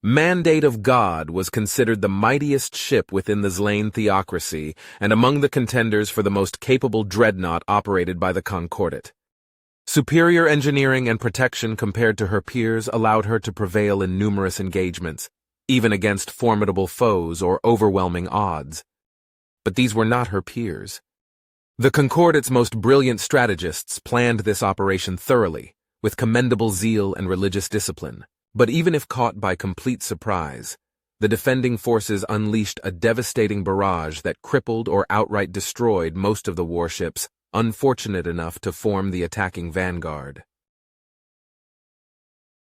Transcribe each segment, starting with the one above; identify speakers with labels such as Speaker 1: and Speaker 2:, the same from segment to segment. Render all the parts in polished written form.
Speaker 1: Mandate of God was considered the mightiest ship within the Zlane theocracy and among the contenders for the most capable dreadnought operated by the Concordat. Superior engineering and protection compared to her peers allowed her to prevail in numerous engagements, even against formidable foes or overwhelming odds. But these were not her peers. The Concordat's most brilliant strategists planned this operation thoroughly, with commendable zeal and religious discipline. But even if caught by complete surprise, the defending forces unleashed a devastating barrage that crippled or outright destroyed most of the warships unfortunate enough to form the attacking vanguard.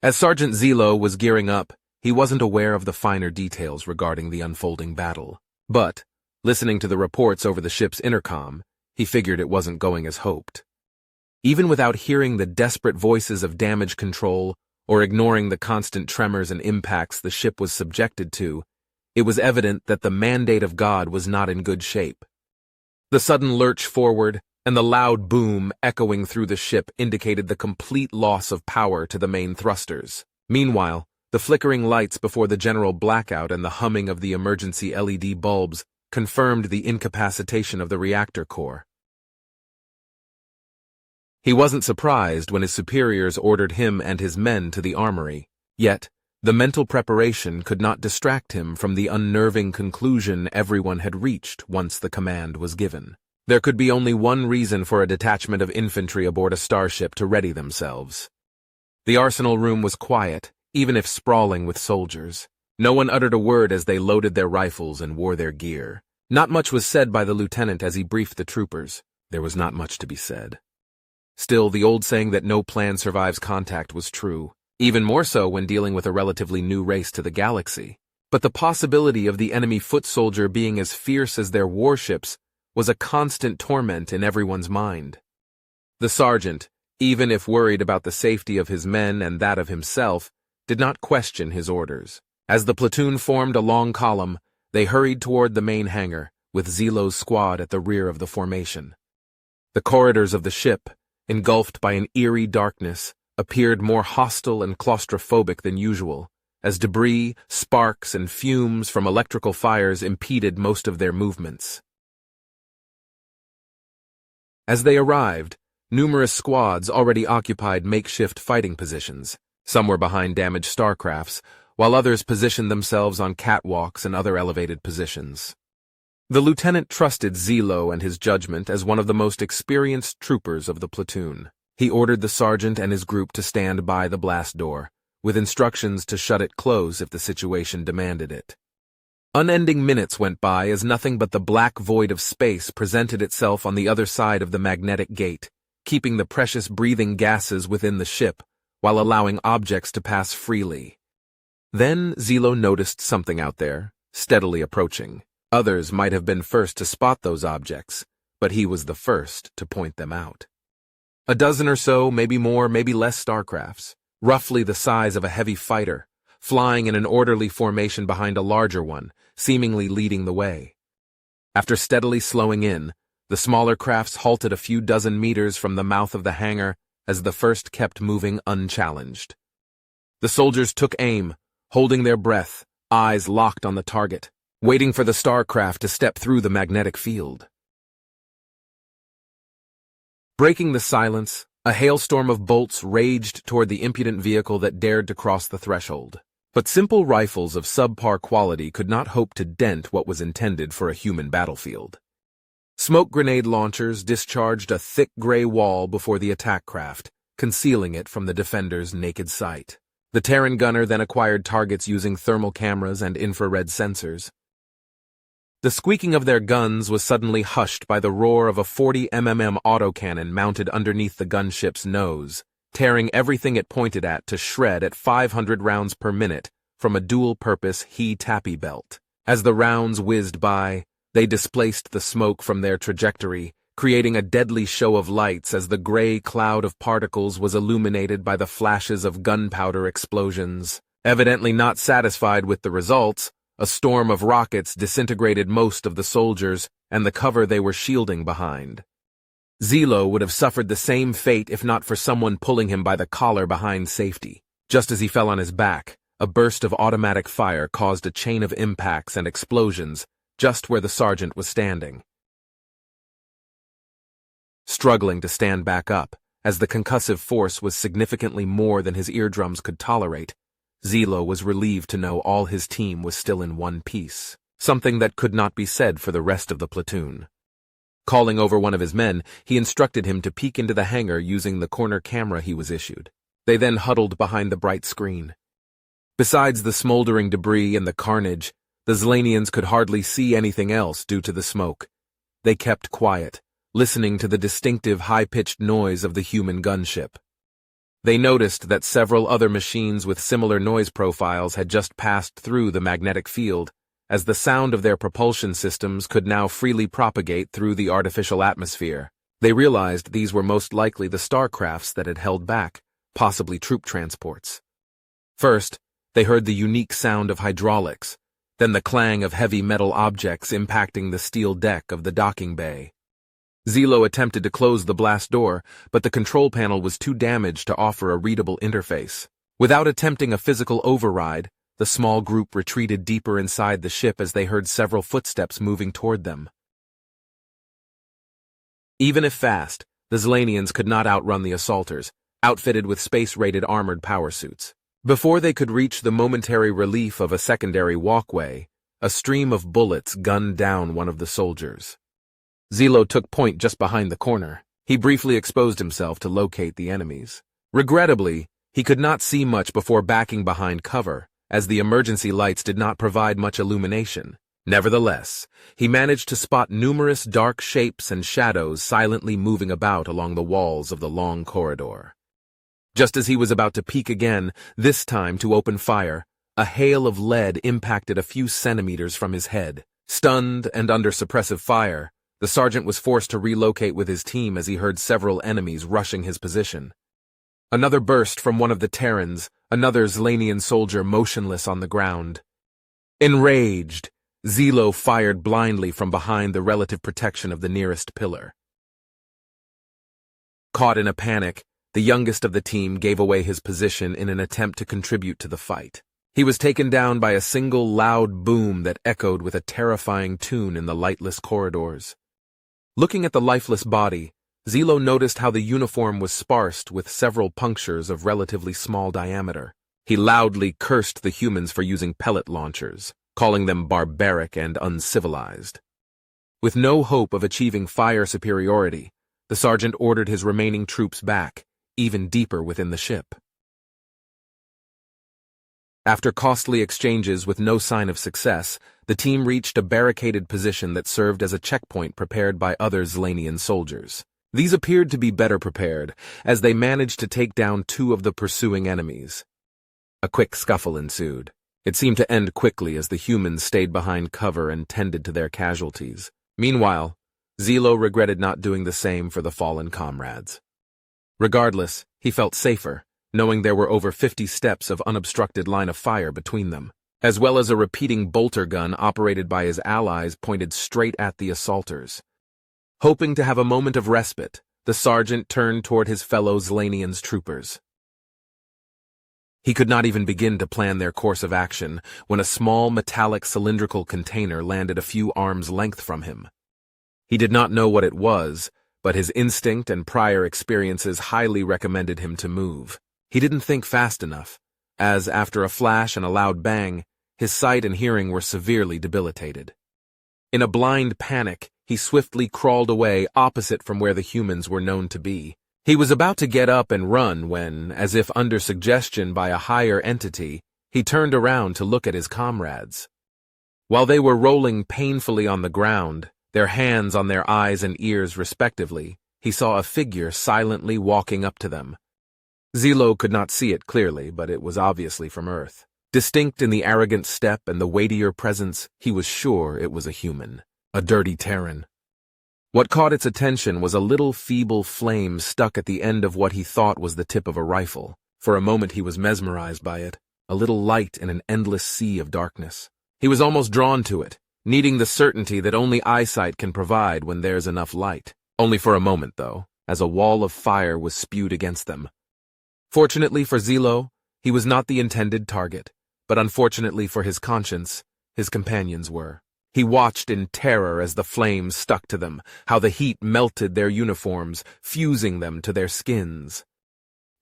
Speaker 1: As Sergeant Zelo was gearing up, he wasn't aware of the finer details regarding the unfolding battle. But, listening to the reports over the ship's intercom, he figured it wasn't going as hoped. Even without hearing the desperate voices of damage control or ignoring the constant tremors and impacts the ship was subjected to, it was evident that the Mandate of God was not in good shape. The sudden lurch forward and the loud boom echoing through the ship indicated the complete loss of power to the main thrusters. Meanwhile, the flickering lights before the general blackout and the humming of the emergency LED bulbs confirmed the incapacitation of the reactor core. He wasn't surprised when his superiors ordered him and his men to the armory, yet the mental preparation could not distract him from the unnerving conclusion everyone had reached once the command was given. There could be only one reason for a detachment of infantry aboard a starship to ready themselves. The arsenal room was quiet, even if sprawling with soldiers. No one uttered a word as they loaded their rifles and wore their gear. Not much was said by the lieutenant as he briefed the troopers. There was not much to be said. Still, the old saying that no plan survives contact was true, even more so when dealing with a relatively new race to the galaxy. But the possibility of the enemy foot soldier being as fierce as their warships was a constant torment in everyone's mind. The sergeant, even if worried about the safety of his men and that of himself, did not question his orders. As the platoon formed a long column, they hurried toward the main hangar, with Zelo's squad at the rear of the formation. The corridors of the ship, engulfed by an eerie darkness, appeared more hostile and claustrophobic than usual, as debris, sparks, and fumes from electrical fires impeded most of their movements. As they arrived, numerous squads already occupied makeshift fighting positions. Some were behind damaged starcrafts, while others positioned themselves on catwalks and other elevated positions. The lieutenant trusted Zelo and his judgment as one of the most experienced troopers of the platoon. He ordered the sergeant and his group to stand by the blast door, with instructions to shut it close if the situation demanded it. Unending minutes went by as nothing but the black void of space presented itself on the other side of the magnetic gate, keeping the precious breathing gases within the ship while allowing objects to pass freely. Then Zelo noticed something out there, steadily approaching. Others might have been first to spot those objects, but he was the first to point them out. A dozen or so, maybe more, maybe less starcrafts, roughly the size of a heavy fighter, flying in an orderly formation behind a larger one, seemingly leading the way. After steadily slowing in, the smaller crafts halted a few dozen meters from the mouth of the hangar as the first kept moving unchallenged. The soldiers took aim, holding their breath, eyes locked on the target, waiting for the starcraft to step through the magnetic field. Breaking the silence, a hailstorm of bolts raged toward the impudent vehicle that dared to cross the threshold. But simple rifles of subpar quality could not hope to dent what was intended for a human battlefield. Smoke grenade launchers discharged a thick gray wall before the attack craft, concealing it from the defender's naked sight. The Terran gunner then acquired targets using thermal cameras and infrared sensors. The squeaking of their guns was suddenly hushed by the roar of a 40mm autocannon mounted underneath the gunship's nose, tearing everything it pointed at to shred at 500 rounds per minute from a dual-purpose he-tappy belt. As the rounds whizzed by, they displaced the smoke from their trajectory, creating a deadly show of lights as the gray cloud of particles was illuminated by the flashes of gunpowder explosions. Evidently not satisfied with the results, a storm of rockets disintegrated most of the soldiers and the cover they were shielding behind. Zelo would have suffered the same fate if not for someone pulling him by the collar behind safety. Just as he fell on his back, a burst of automatic fire caused a chain of impacts and explosions just where the sergeant was standing. Struggling to stand back up, as the concussive force was significantly more than his eardrums could tolerate, Zilo was relieved to know all his team was still in one piece, something that could not be said for the rest of the platoon. Calling over one of his men, he instructed him to peek into the hangar using the corner camera he was issued. They then huddled behind the bright screen. Besides the smoldering debris and the carnage, the Zlanians could hardly see anything else due to the smoke. They kept quiet, listening to the distinctive high-pitched noise of the human gunship. They noticed that several other machines with similar noise profiles had just passed through the magnetic field, as the sound of their propulsion systems could now freely propagate through the artificial atmosphere. They realized these were most likely the starcrafts that had held back, possibly troop transports. First, they heard the unique sound of hydraulics, then the clang of heavy metal objects impacting the steel deck of the docking bay. Zilo attempted to close the blast door, but the control panel was too damaged to offer a readable interface. Without attempting a physical override, the small group retreated deeper inside the ship as they heard several footsteps moving toward them. Even if fast, the Zlanians could not outrun the assaulters, outfitted with space-rated armored power suits. Before they could reach the momentary relief of a secondary walkway, a stream of bullets gunned down one of the soldiers. Zilo took point just behind the corner. He briefly exposed himself to locate the enemies. Regrettably, he could not see much before backing behind cover, as the emergency lights did not provide much illumination. Nevertheless, he managed to spot numerous dark shapes and shadows silently moving about along the walls of the long corridor. Just as he was about to peek again, this time to open fire, a hail of lead impacted a few centimeters from his head. Stunned and under suppressive fire, the sergeant was forced to relocate with his team as he heard several enemies rushing his position. Another burst from one of the Terrans, another Zlanian soldier motionless on the ground. Enraged, Zilo fired blindly from behind the relative protection of the nearest pillar. Caught in a panic, the youngest of the team gave away his position in an attempt to contribute to the fight. He was taken down by a single loud boom that echoed with a terrifying tune in the lightless corridors. Looking at the lifeless body, Zilo noticed how the uniform was sparsed with several punctures of relatively small diameter. He loudly cursed the humans for using pellet launchers, calling them barbaric and uncivilized. With no hope of achieving fire superiority, the sergeant ordered his remaining troops back, even deeper within the ship. After costly exchanges with no sign of success, the team reached a barricaded position that served as a checkpoint prepared by other Zlanian soldiers. These appeared to be better prepared, as they managed to take down two of the pursuing enemies. A quick scuffle ensued. It seemed to end quickly as the humans stayed behind cover and tended to their casualties. Meanwhile, Zilo regretted not doing the same for the fallen comrades. Regardless, he felt safer, knowing there were over 50 steps of unobstructed line of fire between them, as well as a repeating bolter gun operated by his allies pointed straight at the assaulters. Hoping to have a moment of respite, the sergeant turned toward his fellow Zlanians troopers. He could not even begin to plan their course of action when a small metallic cylindrical container landed a few arms' length from him. He did not know what it was, but his instinct and prior experiences highly recommended him to move. He didn't think fast enough, as after a flash and a loud bang, his sight and hearing were severely debilitated. In a blind panic, he swiftly crawled away opposite from where the humans were known to be. He was about to get up and run when, as if under suggestion by a higher entity, he turned around to look at his comrades. While they were rolling painfully on the ground, their hands on their eyes and ears respectively, he saw a figure silently walking up to them. Zilo could not see it clearly, but it was obviously from Earth. Distinct in the arrogant step and the weightier presence, he was sure it was a human, a dirty Terran. What caught its attention was a little feeble flame stuck at the end of what he thought was the tip of a rifle. For a moment he was mesmerized by it, a little light in an endless sea of darkness. He was almost drawn to it, needing the certainty that only eyesight can provide when there's enough light. Only for a moment, though, as a wall of fire was spewed against them. Fortunately for Zilo, he was not the intended target. but unfortunately for his conscience, his companions were. He watched in terror as the flames stuck to them, how the heat melted their uniforms, fusing them to their skins.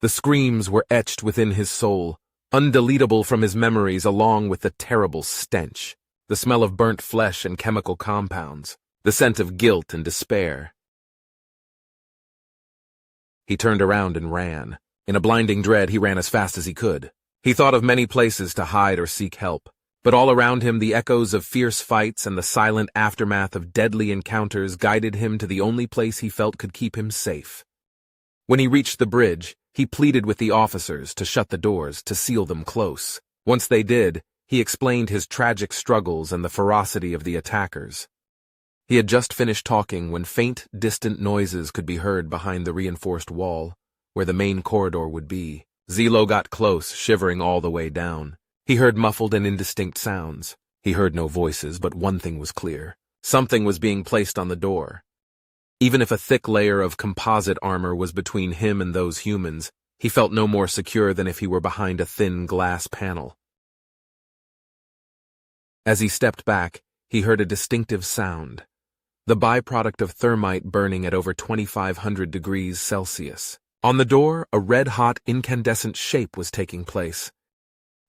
Speaker 1: The screams were etched within his soul, undeletable from his memories along with the terrible stench, the smell of burnt flesh and chemical compounds, the scent of guilt and despair. He turned around and ran. In a blinding dread, he ran as fast as he could. He thought of many places to hide or seek help, but all around him the echoes of fierce fights and the silent aftermath of deadly encounters guided him to the only place he felt could keep him safe. When he reached the bridge, he pleaded with the officers to shut the doors, to seal them close. Once they did, he explained his tragic struggles and the ferocity of the attackers. He had just finished talking when faint, distant noises could be heard behind the reinforced wall, where the main corridor would be. Zelo got close, shivering all the way down. He heard muffled and indistinct sounds. He heard no voices, but one thing was clear. Something was being placed on the door. Even if a thick layer of composite armor was between him and those humans, he felt no more secure than if he were behind a thin glass panel. As he stepped back, he heard a distinctive sound, the byproduct of thermite burning at over 2,500 degrees Celsius. On the door, a red-hot incandescent shape was taking place.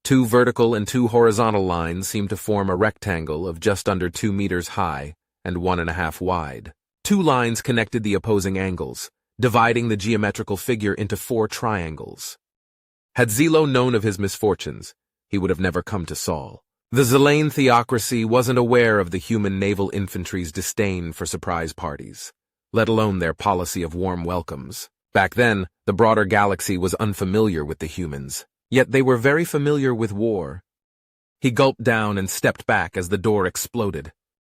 Speaker 1: 2 vertical and 2 horizontal lines seemed to form a rectangle of just under 2 meters high and 1.5 wide. 2 lines connected the opposing angles, dividing the geometrical figure into 4 triangles. Had Zelo known of his misfortunes, he would have never come to Saul. The Zelane theocracy wasn't aware of the human naval infantry's disdain for surprise parties, let alone their policy of warm welcomes. Back then, the broader galaxy was unfamiliar with the humans, yet they were very familiar with war. He gulped down and stepped back as the door exploded.